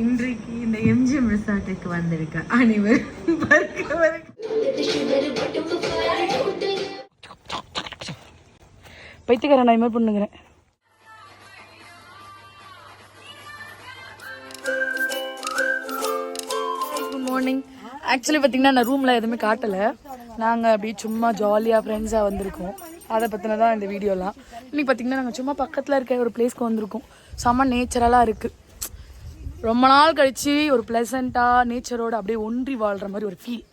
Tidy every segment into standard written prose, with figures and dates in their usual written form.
இன்றைக்கு இந்த எம்ஜிஎம் ரிசார்ட்டுக்கு வந்திருக்க அனைவரும் பைத்தியக்கார நான் மாதிரி பண்ணுங்கிறேன். Good morning. ஆக்சுவலி பார்த்தீங்கன்னா நான் ரூமில் எதுவுமே காட்டலை. நாங்கள் அப்படியே சும்மா ஜாலியாக ஃப்ரெண்ட்ஸாக வந்திருக்கோம். அதை பற்றின தான் இந்த வீடியோலாம். இன்றைக்கி பார்த்தீங்கன்னா நாங்கள் சும்மா பக்கத்தில் இருக்க ஒரு பிளேஸ்க்கு வந்திருக்கோம். செம்ம நேச்சுரலாக இருக்குது. ரொம்ப நாள் கழித்து ஒரு ப்ளசண்ட்டாக நேச்சரோடு அப்படியே ஒன்றி வாழ்கிற மாதிரி ஒரு ஃபீல்.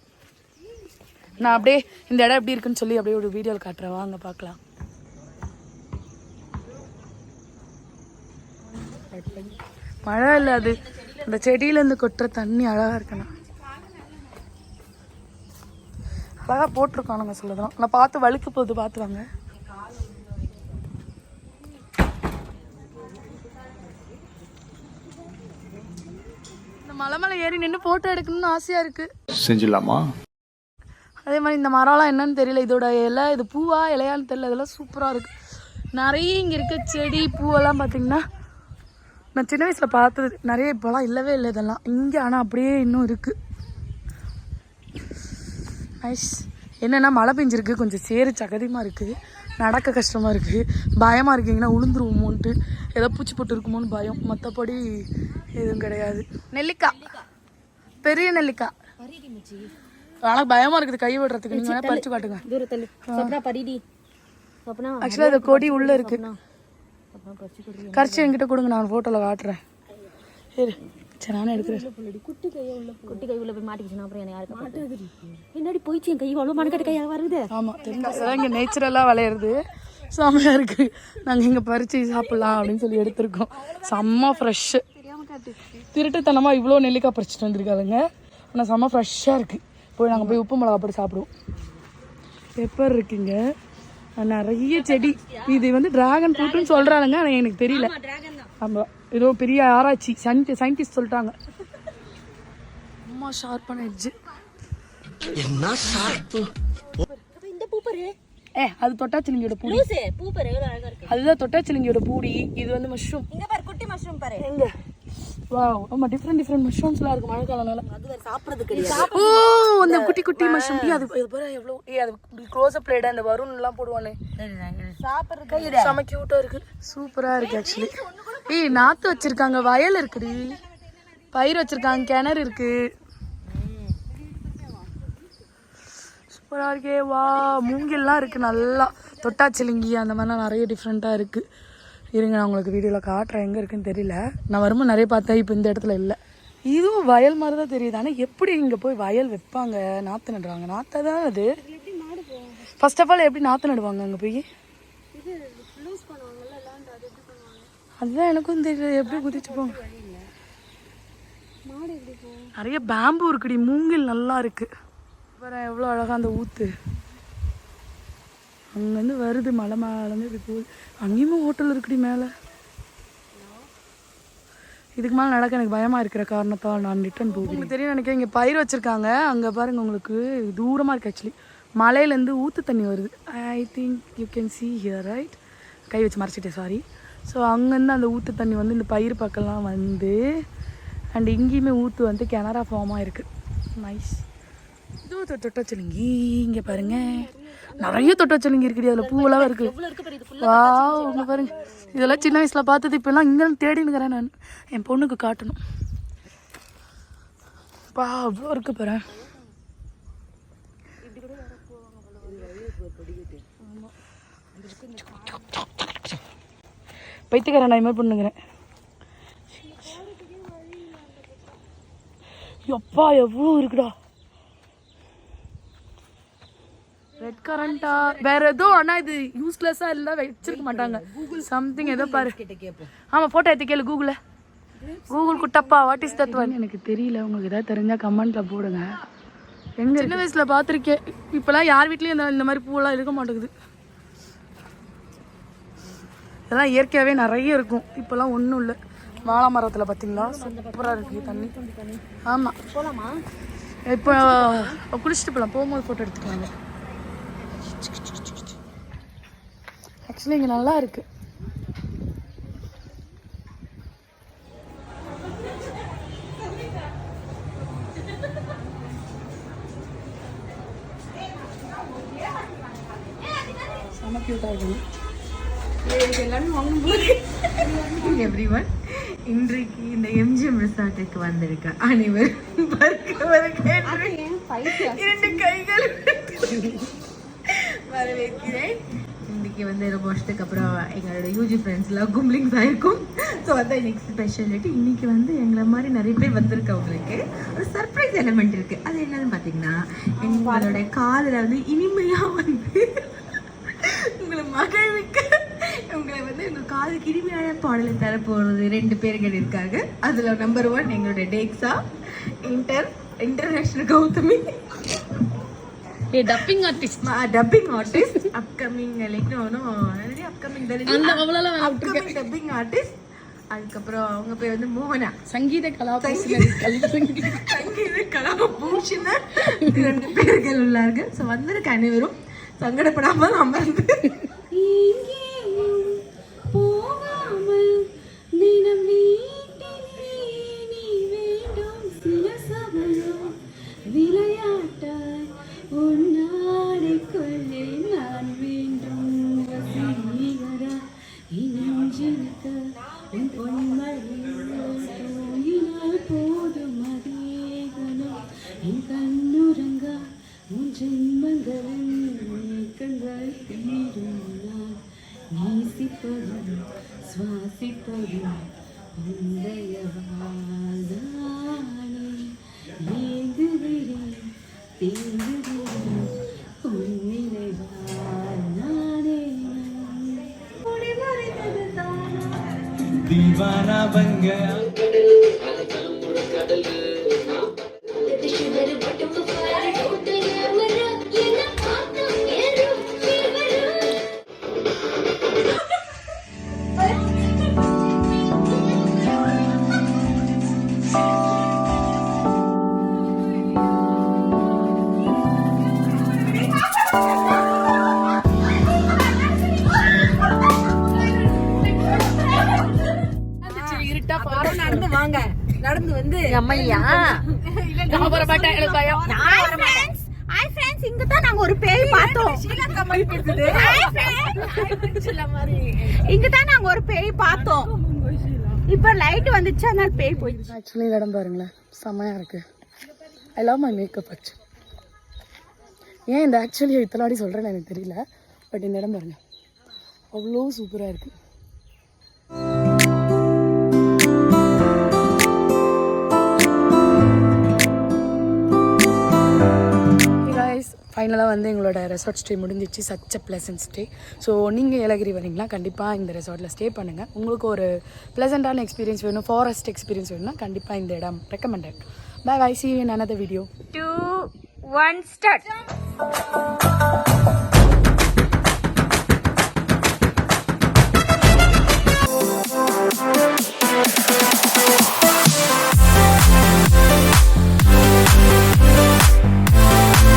நான் அப்படியே இந்த இடம் எப்படி இருக்குன்னு சொல்லி அப்படியே ஒரு வீடியோவில் காட்டுறேன், வாங்க பார்க்கலாம். மழை இல்லை, அது அந்த செடியிலேருந்து கொட்டுற தண்ணி அழகாக இருக்குண்ணா. அழகாக போட்டிருக்கானுங்க சொல்லதான். நான் பார்த்து வழுக்க போகுது, பார்த்து வாங்க. மலை மேலே ஏறி நின்று ஃபோட்டோ எடுக்கணும்னு ஆசையாக இருக்குது. செஞ்சிடலாமா? அதே மாதிரி இந்த மரம்லாம் என்னன்னு தெரியல, இதோட இலை இது பூவா இலையான்னு தெரியல. இதெல்லாம் சூப்பராக இருக்குது. நிறைய இங்கே இருக்க செடி பூவெல்லாம் பார்த்திங்கன்னா நான் சின்ன வயசில் பார்த்தது நிறைய, இப்போலாம் இல்லவே இல்லை இதெல்லாம் இங்கே. ஆனால் அப்படியே இன்னும் இருக்குது. நைஸ். என்னென்னா மழை பெஞ்சிருக்கு, கொஞ்சம் சேறு சகதியமாக இருக்குது, நடக்க கஷ்டமாக இருக்குது, பயமாக இருக்கீங்கன்னா உளுந்துருவோமோன்ட்டு, ஏதோ பூச்சி போட்டு இருக்குமோன்னு பயம். மற்றபடி எதுவும் கிடையாது. நெல்லிக்காய், பெரிய நெல்லிக்காய். ஆனால் பயமாக இருக்குது கை விடுறதுக்கு. நீங்கள் வேணால் பறிச்சு காட்டுங்க. ஆக்சுவலாக அந்த கொடி உள்ளே இருக்குது. கரைச்சி என்கிட்ட கொடுங்க, நான் ஃபோட்டோவில் காட்டுறேன். சரி நானே எடுக்கிறேன். குட்டி கை உள்ள போய் மாட்டிக்கிச்சுன்னா அப்புறம் யாருக்கு என்னடி போயிடுச்சு என் கை அவ்வளோ மணக்கட்டு கையாக வருது. ஆமாம் தெரியும். அதெல்லாம் இங்கே நேச்சுரலாக விளையிறது, செம்மையாக இருக்குது. நாங்கள் இங்கே பறித்து சாப்பிட்லாம் அப்படின்னு சொல்லி எடுத்துருக்கோம். செம்ம ஃப்ரெஷ்ஷு. திருட்டுத்தனமாக இவ்வளோ நெல்லிக்காய் பறிச்சிட்டு வந்துருக்காதுங்க. ஆனால் செம்ம ஃப்ரெஷ்ஷாக இருக்குது. போய் நாங்கள் போய் உப்பு மிளகா போட்டு சாப்பிடுவோம். பெப்பர் இருக்குங்க, நிறைய செடி. இது வந்து டிராகன் ஃப்ரூட்டுன்னு சொல்கிறானுங்க, ஆனால் எனக்கு தெரியல. ஆமாம், ஏதோ பெரிய ஆராய்ச்சி சயின்டிஸ்ட் சொல்லிட்டாங்க. அம்மா ஷார்ப்பான எட்ஜு. என்ன ஷார்ப்பு? இந்த பூப்பரு அது தொட்டாச்சிலிங்கியோட பூடி. பூப்பரு அழகா இருக்கு. அதுதான் தொட்டாச்சிலிங்கியோட பூடி. இது வந்து மஷ்ரூம். இங்க பாரு குட்டி மஷ்ரூம் பாரு. எங்க? வாவ், ஆமா டிஃபரெண்ட் மஷ்ரூம்ஸ்லாம் இருக்கு மழைக்காலனால. அது வேற சாப்பிடுறது கிடையாது. ஓ, அந்த குட்டி குட்டி மஷ்ரூம். அது பாரு எவ்வளோ. அது க்ளோஸ் அப் லேட் அந்த வருண்லாம் போடுவானே, சாப்பிடுறது செம கியூட்டா இருக்கு. சூப்பரா இருக்கு ஆக்சுவலி. நாத்து வச்சிருக்காங்க, வயல் இருக்குடி, பயிர் வச்சிருக்காங்க, கிணறு இருக்கு. சூப்பரா இருக்கே. வா, மூங்கில்லாம் இருக்கு நல்லா. தொட்டாச்சிலிங்கி அந்த மாதிரிலாம் நிறைய டிஃப்ரெண்ட்டாக இருக்கு. இருங்க நான் உங்களுக்கு வீடியோவில் காட்டுறேன், எங்கே இருக்குன்னு தெரியல. நான் வரும்போது நிறைய பார்த்தேன், இப்போ இந்த இடத்துல இல்லை. இதுவும் வயல் மாதிரி தான் தெரியுது. ஆனால் எப்படி இங்கே போய் வயல் வைப்பாங்க, நாற்று நடுவாங்க? நாற்றை தான் அது. ஃபர்ஸ்ட் ஆஃப் ஆல் எப்படி நாற்று நடுவாங்க அங்கே போய்? அதுதான் எனக்கும் தெரியல, எப்படி குதிச்சு போங்க. நிறைய பேம்பு இருக்குடி, மூங்கில் நல்லா இருக்கு. அப்புறம் எவ்வளோ அழகாக அந்த ஊற்று அங்கேருந்து வருது, மலை மேலேருந்து இப்படி போகுது. அங்கேயுமே ஹோட்டல் இருக்குடி மேலே. இதுக்கு மேலே நடக்க எனக்கு பயமாக இருக்கிற காரணத்தால் நான் ரிட்டர்ன் போகுது. உங்களுக்கு தெரியும் நினைக்கிறேன், இங்கே பயிர் வச்சுருக்காங்க. அங்கே பாருங்கள், உங்களுக்கு தூரமாக இருக்குது ஆக்சுவலி. மலையிலேருந்து ஊற்று தண்ணி வருது. I think you can see here, right? கை வச்சு மறைச்சிட்டேன், சாரி. ஸோ அங்கேருந்து அந்த ஊற்று தண்ணி வந்து இந்த பயிர் பக்கம்லாம் வந்து அண்ட் இங்கேயுமே ஊற்று வந்து கிணறா ஃபார்மாக இருக்குது. நைஸ். இது தொட்டாச்சிலிங்கி. இங்கே பாருங்கள் நிறைய தொட்டாச்சிலிங்கி இருக்குடி, அதில் பூவெல்லாம் இருக்குது. வா, இங்கே பாருங்க. இதெல்லாம் சின்ன வயசில் பார்த்தது, இப்போல்லாம் இங்கே தேடினுக்கிறேன் நான். என் பொண்ணுக்கு காட்டணும். பா, அவ்வளோ இருக்கு பாரு. பைத்தியக்கார நான் மாதிரி பண்ணுங்கிறேன். எப்பா எவ்வளோ இருக்குடா. ரெட் கரண்டா வேற ஏதோ, ஆனால் இது யூஸ்லெஸ்ஸாக இல்லை, வச்சிருக்க மாட்டாங்க. சம்திங் ஏதோ பாரு. ஆமாம், ஃபோட்டோ எடுத்து கேளு கூகுளில். Google Kuttappa what is that one? எனக்கு தெரியல, உங்களுக்கு ஏதாவது தெரிஞ்சால் கமெண்ட்டில் போடுங்க. எங்கள் சின்ன வயசில் பார்த்துருக்கேன். இப்போலாம் யார் வீட்லேயும் இந்த மாதிரி பூவெல்லாம் இருக்க மாட்டேங்குது. இதெல்லாம் இயற்கையாகவே நிறைய இருக்கும். இப்போல்லாம் ஒன்றும் இல்லை. வாழை மரத்தில் பார்த்தீங்களா, சூப்பராக இருக்குது தண்ணி. ஆமாம், போகலாமா? இப்போ குளிச்சுட்டு போகலாம், போகும்போது ஃபோட்டோ எடுத்துக்கலாங்க. ஆக்சுவலி இங்கே நல்லா இருக்குது. க்யூட்டாக இருக்கணும். எல்லாரும் வாங்கும்போது எவ்ரிவன் இன்றைக்கு இந்த எம்ஜிஎம் ரிசார்ட்டுக்கு வந்திருக்க அனைவரும் இரண்டு கைகள் வரவேற்கிறேன். இன்னைக்கு வந்து ரொம்ப வருஷத்துக்கு அப்புறம் எங்களோட யூஜி ஃப்ரெண்ட்ஸ்லாம் கும்ப்ளிங்ஸ் ஆயிருக்கும். ஸோ அதான் இன்னைக்கு ஸ்பெஷாலிட்டி. இன்னைக்கு வந்து எங்களை மாதிரி நிறைய பேர் வந்திருக்கவங்களுக்கு ஒரு சர்ப்ரைஸ் எலிமெண்ட் இருக்கு. அது என்னன்னு பார்த்தீங்கன்னா, எங்களோட காதில் வந்து இனிமையாக வந்து உங்களை மகிழ்விக்க உங்களை வந்து எங்கள் காதுக்கு இனிமையான பாடலை தரப்போகிறது 2 பேர்கள் இருக்காங்க. அதில் நம்பர் 1 எங்களோட டேக்ஸா, international Gautami, dubbing artist upcoming upcoming dubbing artist. அதுக்கப்புறம் அவங்க பேர் வந்து மோகனா, சங்கீத கலாபூஷணா. 2 பேர்கள் உள்ளார்கள். ஸோ வந்திருக்க அனைவரும் சங்கடப்படாமல் அமர்ந்து விளையாட்டாய் உன்னாடை கொள்ளை நான் வேண்டும் வசீகரா இனஞ்சிருக்க உன் பொன்மழியினால் போதும் அதேகனம் என் கண்ணுரங்கா உன் ஜென்மங்களின் கண்கள் தீரும் நான் நேசிப்பதும் சுவாசிப்பதும் உந்தைய வாழ்தானே ஏங்குகிறேன் தேங்குகிறேன் உன் நினைவால் நானே दीवाना बन गया நடந்து வந்து அம்மையா இங்க தான் நாங்க ஒரு பேய் பார்த்தோம். இங்க தான் நாங்க ஒரு பேய் பார்த்தோம். இப்ப லைட் வந்துச்சு, அதனால பேய் போயிடுச்சு. ஆக்சுவலி இந்த இடம் பாருங்களேன், செம்மையாக இருக்கு. I love my makeup actually. ஏன் இந்த ஆக்சுவலி இத்தலாடி சொல்கிறேன்னு எனக்கு தெரியல, பட் இந்த இடம் பாருங்க அவ்வளோ சூப்பராக இருக்குது. ஃபைனலாக வந்து எங்களோட ரெசார்ட் ஸ்டே முடிஞ்சிச்சு. Such a pleasant stay. So நீங்கள் ஏலகிரி வரீங்களா, கண்டிப்பாக இந்த ரெசார்ட்டில் ஸ்டே பண்ணுங்கள். உங்களுக்கு ஒரு ப்ளசண்ட்டான எக்ஸ்பீரியன்ஸ் வேணும், ஃபாரஸ்ட் எக்ஸ்பீரியன்ஸ் வேணும்னா கண்டிப்பாக இந்த இடம் recommended. Bye bye, see you in another video. 2 1 start.